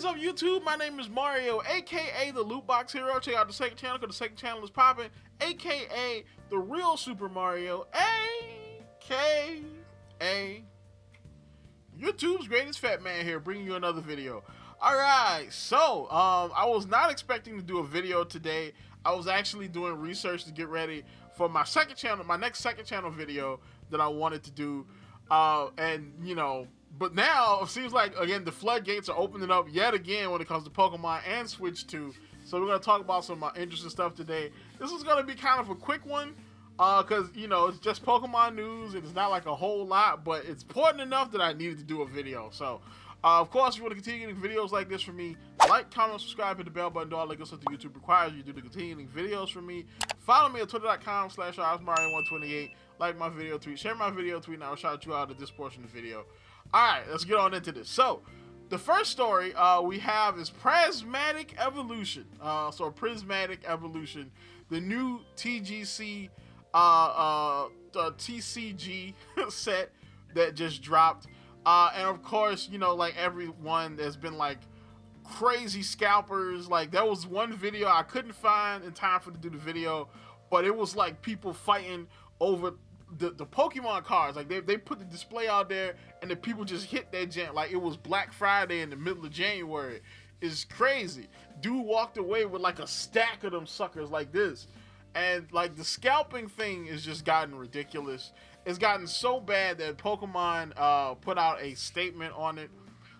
is up, YouTube? My name is Mario, aka the Loot Box Hero. Check out the second channel, because the second channel is popping, aka the real Super Mario, aka YouTube's greatest fat man here, bringing you another video. Alright, so, I was not expecting to do a video today. I was actually doing research to get ready for my second channel, my next second channel video that I wanted to do. But now it seems like, again, the floodgates are opening up yet again when it comes to Pokemon and Switch 2. So we're going to talk about some interesting stuff today. This is going to be kind of a quick one because, it's just Pokemon news. It's not like a whole lot, but it's important enough that I needed to do a video. So, of course, if you want to continue getting videos like this from me, like, comment, subscribe, hit the bell button, do all the good stuff that YouTube requires you to do to continue getting videos from me. Follow me at twitter.com/RSMario128. Like my video tweet, share my video tweet, and I will shout you out at this portion of the video. Alright, let's get on into this. So, the first story we have is Prismatic Evolution. Prismatic Evolution, the new TCG set that just dropped. And of course, like everyone, there's been like crazy scalpers. Like there was one video I couldn't find in time to do the video, but it was like people fighting over the Pokemon cards. Like they put the display out there and the people just hit that gent like it was Black Friday in the middle of January. It's crazy. Dude walked away with like a stack of them suckers like this. And like the scalping thing is just gotten ridiculous. It's gotten so bad that Pokemon put out a statement on it.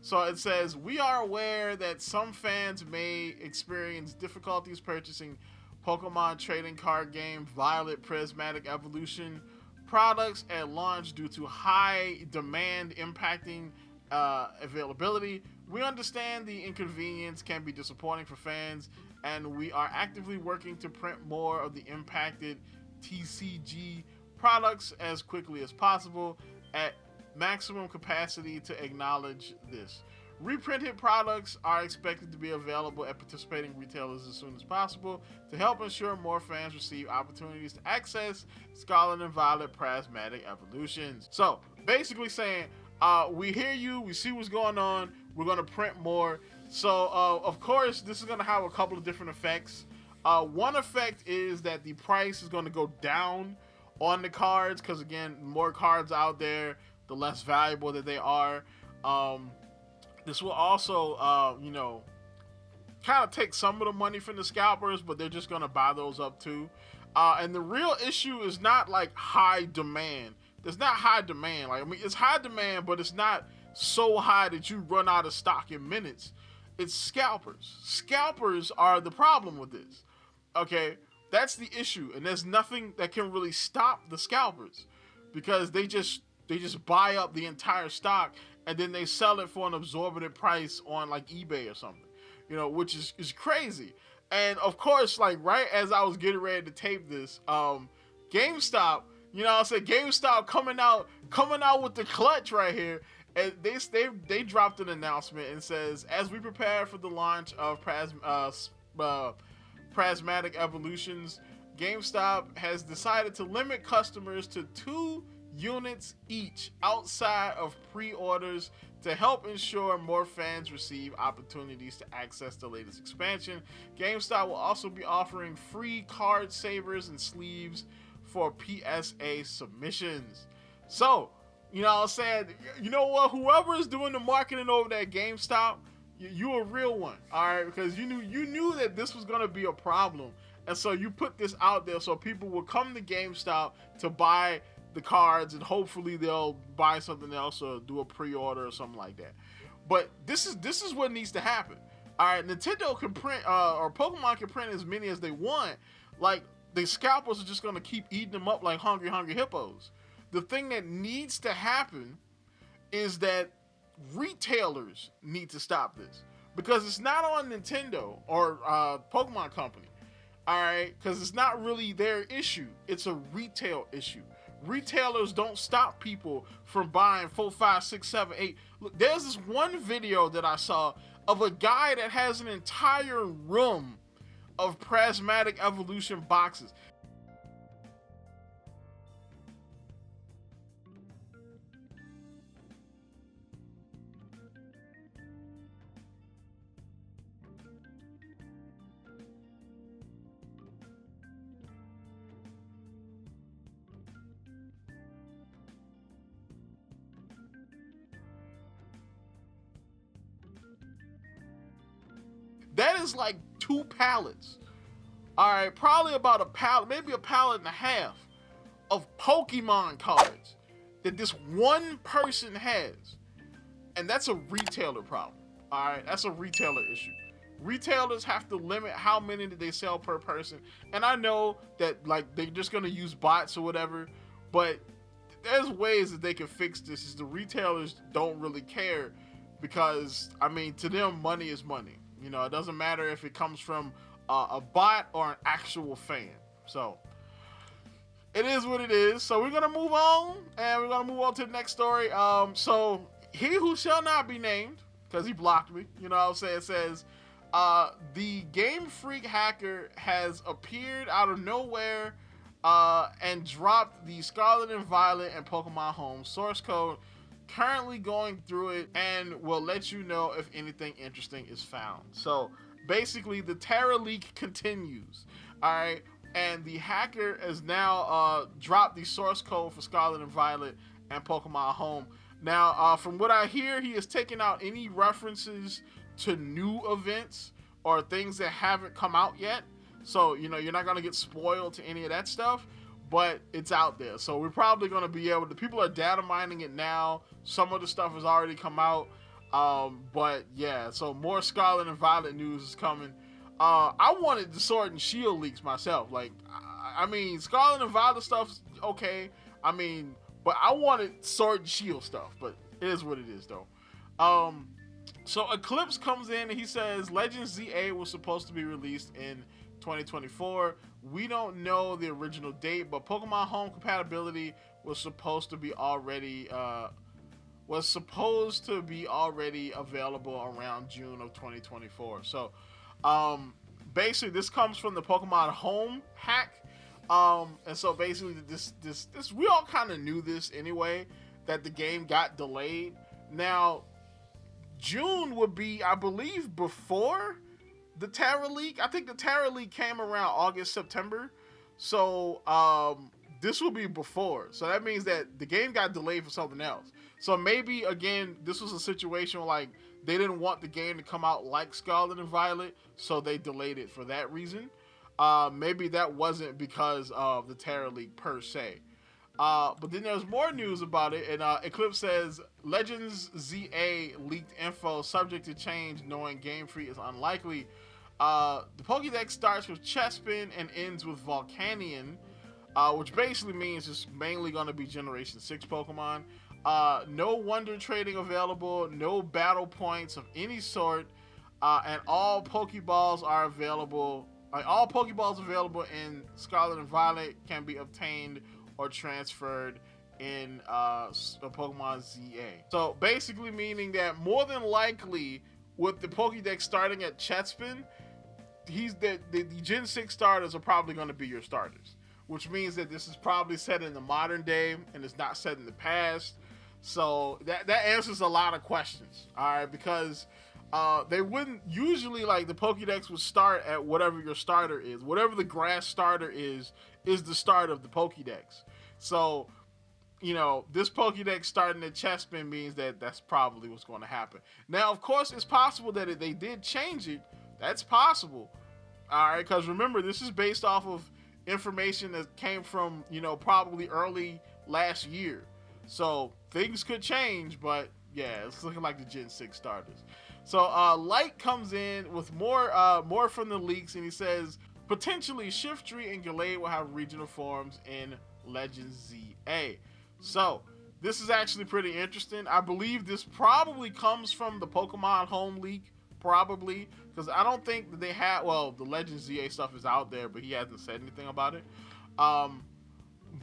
So it says, "We are aware that some fans may experience difficulties purchasing Pokemon trading card game Violet Prismatic Evolution products at launch due to high demand impacting availability. We understand the inconvenience can be disappointing for fans, and we are actively working to print more of the impacted TCG products as quickly as possible at maximum capacity to acknowledge this. Reprinted products are expected to be available at participating retailers as soon as possible to help ensure more fans receive opportunities to access Scarlet and Violet Prismatic Evolutions." So basically saying, we hear you, we see what's going on, we're going to print more. So of course this is going to have a couple of different effects. One effect is that the price is going to go down on the cards, because again, more cards out there, the less valuable that they are. This will also, kind of take some of the money from the scalpers, but they're just going to buy those up too. And the real issue is not like high demand. There's not high demand. Like, I mean, it's high demand, but it's not so high that you run out of stock in minutes. It's scalpers. Scalpers are the problem with this. Okay, that's the issue, and there's nothing that can really stop the scalpers because they just buy up the entire stock and then they sell it for an exorbitant price on like eBay or something, which is crazy. And of course, like right as I was getting ready to tape this, GameStop, GameStop coming out with the clutch right here. And they dropped an announcement and says, "As we prepare for the launch of Prismatic Evolutions, GameStop has decided to limit customers to 2 units each outside of pre-orders to help ensure more fans receive opportunities to access the latest expansion. GameStop will also be offering free card savers and sleeves for PSA submissions." So, you know what I'm saying? You know what? Whoever is doing the marketing over there at GameStop, you a real one, all right? Because you knew that this was going to be a problem. And so you put this out there so people will come to GameStop to buy the cards, and hopefully they'll buy something else or do a pre-order or something like that. But this is what needs to happen. All right, Nintendo can print, or Pokemon can print as many as they want. Like, the scalpers are just going to keep eating them up like hungry hippos. The thing that needs to happen is that retailers need to stop this, because it's not on Nintendo or Pokemon Company, all right? Because it's not really their issue. It's a retail issue. Retailers don't stop people from buying 4, 5, 6, 7, 8. Look, there's this one video that I saw of a guy that has an entire room of Prismatic Evolution boxes. That is like 2 pallets. All right, probably about a pallet, maybe a pallet and a half of Pokemon cards that this one person has. And that's a retailer problem. All right, that's a retailer issue. Retailers have to limit how many that they sell per person. And I know that like they're just gonna use bots or whatever, but there's ways that they can fix this. Is the retailers don't really care, because I mean, to them, money is money. You know, it doesn't matter if it comes from a bot or an actual fan. So it is what it is. So we're gonna move on, and we're gonna move on to the next story. So he who shall not be named, because he blocked me, you know what I'm saying, says the Game Freak hacker has appeared out of nowhere and dropped the Scarlet and Violet and Pokemon Home source code. Currently going through it, and will let you know if anything interesting is found. So basically, the Teraleak continues. All right, and the hacker has now dropped the source code for Scarlet and Violet and Pokemon Home. Now, from what I hear, he has taken out any references to new events or things that haven't come out yet. So, you know, you're not going to get spoiled to any of that stuff, but it's out there. So we're probably going to be able to, people are data mining it now. Some of the stuff has already come out. But yeah, so more Scarlet and Violet news is coming. I wanted the Sword and Shield leaks myself. Like, I mean, Scarlet and Violet stuff's okay. I mean, but I wanted Sword and Shield stuff, but it is what it is though. So Eclipse comes in and he says Legends ZA was supposed to be released in 2024. We don't know the original date, but Pokemon Home compatibility was supposed to be already available around June of 2024. So basically this comes from the Pokemon Home hack. And so basically this we all kind of knew this anyway, that the game got delayed. Now June would be, I believe, before the Teraleak. I think the Teraleak came around August, September. So this will be before. So that means that the game got delayed for something else. So maybe, again, this was a situation where, like, they didn't want the game to come out like Scarlet and Violet, so they delayed it for that reason. Maybe that wasn't because of the Teraleak per se. But then there's more news about it, and Eclipse says Legends ZA leaked info subject to change, knowing Game Freak is unlikely. The Pokédex starts with Chespin and ends with Volcanion, which basically means it's mainly going to be Generation 6 Pokemon. No Wonder Trading available, no battle points of any sort, and all Pokeballs are available. All Pokeballs available in Scarlet and Violet can be obtained or transferred in Pokemon ZA. So basically meaning that more than likely with the Pokédex starting at Chespin, the Gen 6 starters are probably going to be your starters, which means that this is probably set in the modern day and it's not set in the past. So that answers a lot of questions, all right, because they wouldn't usually, like, the Pokédex would start at whatever your starter is. Whatever the grass starter is the start of the Pokédex. So, you know, this Pokédex starting at Chespin means that that's probably what's going to happen. Now, of course, it's possible that they did change it. That's possible. All right, because remember, this is based off of information that came from, you know, probably early last year. So things could change, but yeah, it's looking like the Gen 6 starters. So Light comes in with more from the leaks, and he says potentially Shiftry and Gallade will have regional forms in Legends ZA. So this is actually pretty interesting. I believe this probably comes from the Pokemon Home leak, probably, because I don't think that they had, well, the Legends ZA stuff is out there, but he hasn't said anything about it.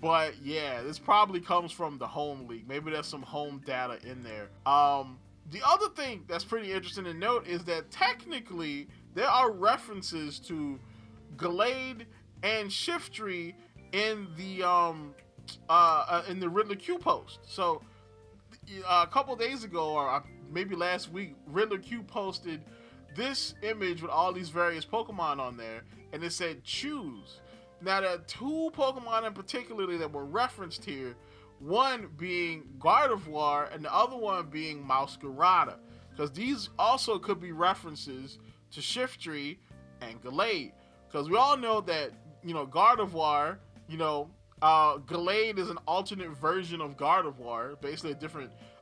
But yeah, this probably comes from the Home leak. Maybe there's some home data in there. The other thing that's pretty interesting to note is that technically there are references to Gallade and Shiftry in the Riddler Q post. So a couple days ago, or maybe last week, Riddler Q posted this image with all these various Pokemon on there, and it said choose. Now there are 2 Pokemon in particular that were referenced here, one being Gardevoir and the other one being Mouscarada, because these also could be references to Shiftry and Gallade. Because we all know that, Gardevoir, Gallade is an alternate version of Gardevoir, basically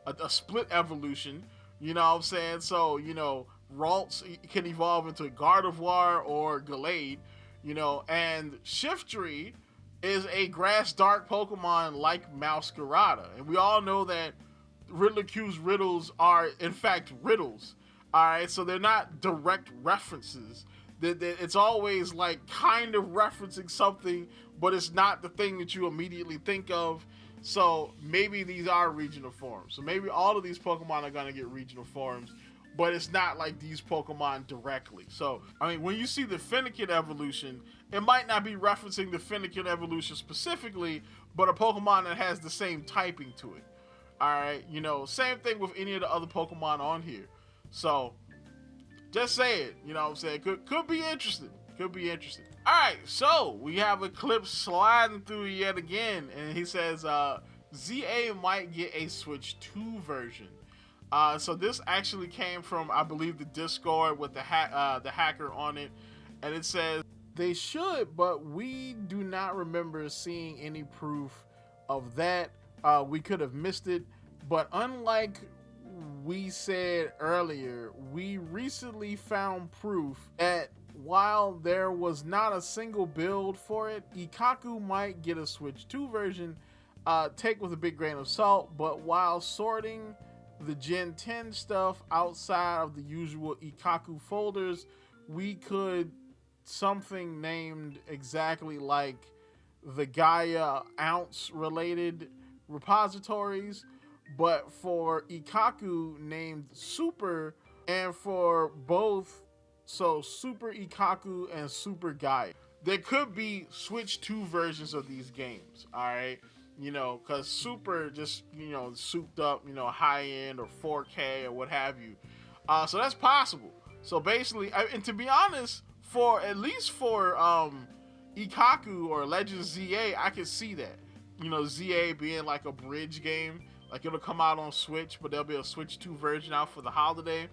a split evolution, you know what I'm saying? So, Ralts can evolve into Gardevoir or Gallade, and Shiftry is a grass dark Pokemon like Masquerada. And we all know that Riddler-Q's riddles are, in fact, riddles. Alright, so they're not direct references. It's always like kind of referencing something, but it's not the thing that you immediately think of. So maybe these are regional forms. So maybe all of these Pokemon are going to get regional forms, but it's not like these Pokemon directly. So, when you see the Fennekin evolution, it might not be referencing the Fennekin evolution specifically, but a Pokemon that has the same typing to it. Alright, same thing with any of the other Pokemon on here. So, just say it, you know what I'm saying? Could be interesting. Could be interesting. Alright, so we have Eclipse sliding through yet again, and he says ZA might get a Switch 2 version. So this actually came from, I believe, the Discord with the hacker on it, and it says they should, but we do not remember seeing any proof of that. We could have missed it, but unlike we said earlier, we recently found proof that while there was not a single build for it, Ikaku might get a Switch 2 version. Take with a big grain of salt, but while sorting the Gen 10 stuff outside of the usual Ikaku folders, we could something named exactly like the Gaia ounce related repositories, but for Ikaku named Super, and for both, so Super Ikaku and Super Gaia. There could be Switch 2 versions of these games, alright? Because Super just, souped up, high end or 4K or what have you. So that's possible. So basically, and to be honest, at least for Ikaku or Legends ZA, I could see that. ZA being like a bridge game. Like, it'll come out on Switch, but there'll be a Switch 2 version out for the holiday.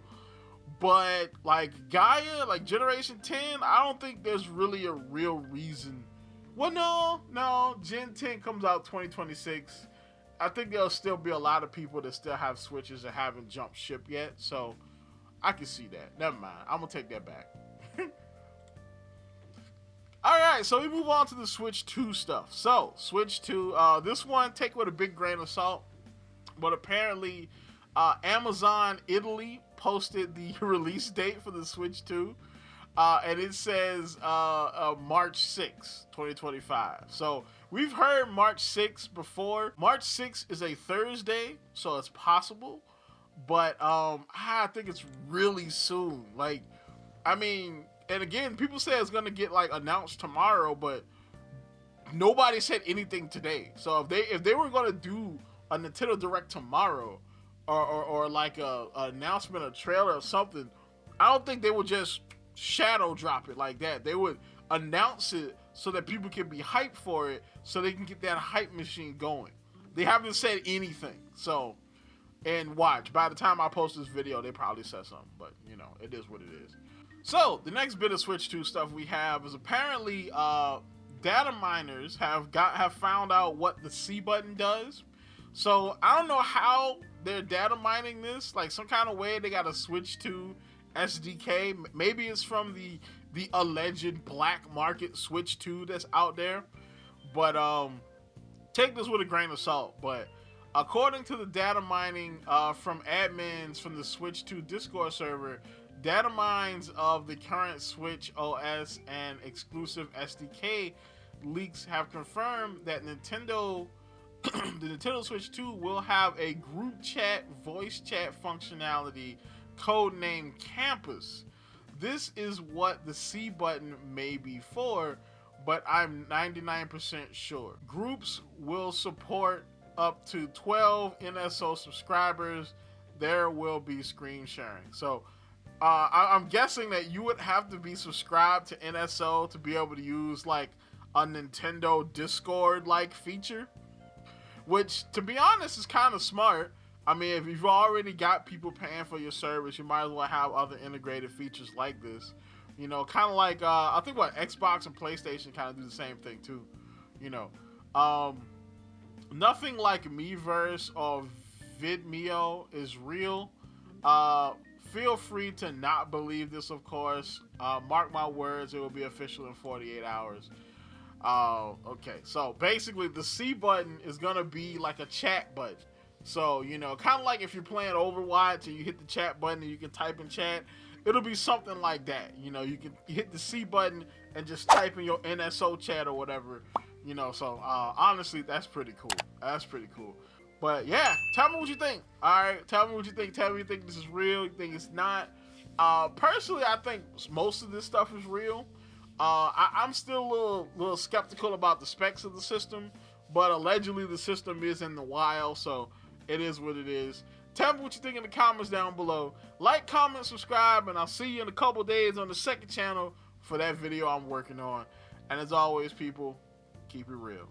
But, like, Gaia, like, Generation 10, I don't think there's really a real reason. Well, no. Gen 10 comes out 2026. I think there'll still be a lot of people that still have Switches that haven't jumped ship yet. So, I can see that. Never mind. I'm going to take that back. Alright, so we move on to the Switch 2 stuff. So, Switch 2, this one, take with a big grain of salt. But apparently, Amazon Italy posted the release date for the Switch 2. And it says March 6, 2025. So we've heard March 6 before. March 6 is a Thursday, so it's possible. But I think it's really soon. And again, people say it's going to get announced tomorrow, but nobody said anything today. So if they were going to do a Nintendo Direct tomorrow, or like a announcement, a trailer or something, I don't think they would just shadow drop it like that. They would announce it so that people can be hyped for it, so they can get that hype machine going. They haven't said anything. So, and watch, by the time I post this video, they probably said something, but it is what it is. So the next bit of Switch 2 stuff we have is apparently data miners have found out what the C button does. So I don't know how they're data mining this, like some kind of way they got to switch to SDK. Maybe it's from the alleged black market Switch 2 that's out there. But take this with a grain of salt. But according to the data mining from admins from the Switch 2 Discord server, data mines of the current Switch OS and exclusive SDK leaks have confirmed that the Nintendo Switch 2 will have a group chat, voice chat functionality codenamed Campus. This is what the C button may be for, but I'm 99% sure. Groups will support up to 12 NSO subscribers. There will be screen sharing. So I'm guessing that you would have to be subscribed to NSO to be able to use like a Nintendo Discord like feature, which to be honest is kind of smart. I mean, if you've already got people paying for your service, you might as well have other integrated features like this. You know, kind of like I think what Xbox and PlayStation kind of do the same thing too. You know, nothing like Miiverse or Vidmeo is real. Feel free to not believe this, of course. Mark my words, it will be official in 48 hours. Okay, so basically the C button is gonna be like a chat button. So, you know, kind of like if you're playing Overwatch and you hit the chat button and you can type in chat, it'll be something like that. You know, you can hit the C button and just type in your NSO chat or whatever, you know. So, honestly, that's pretty cool. That's pretty cool. But yeah, tell me what you think. All right, tell me what you think. Tell me you think this is real, you think it's not. Personally, I think most of this stuff is real. I'm still a little skeptical about the specs of the system, but allegedly the system is in the wild, so it is what it is. Tell me what you think in the comments down below. Like, comment, subscribe, and I'll see you in a couple days on the second channel for that video I'm working on. And as always, people, keep it real.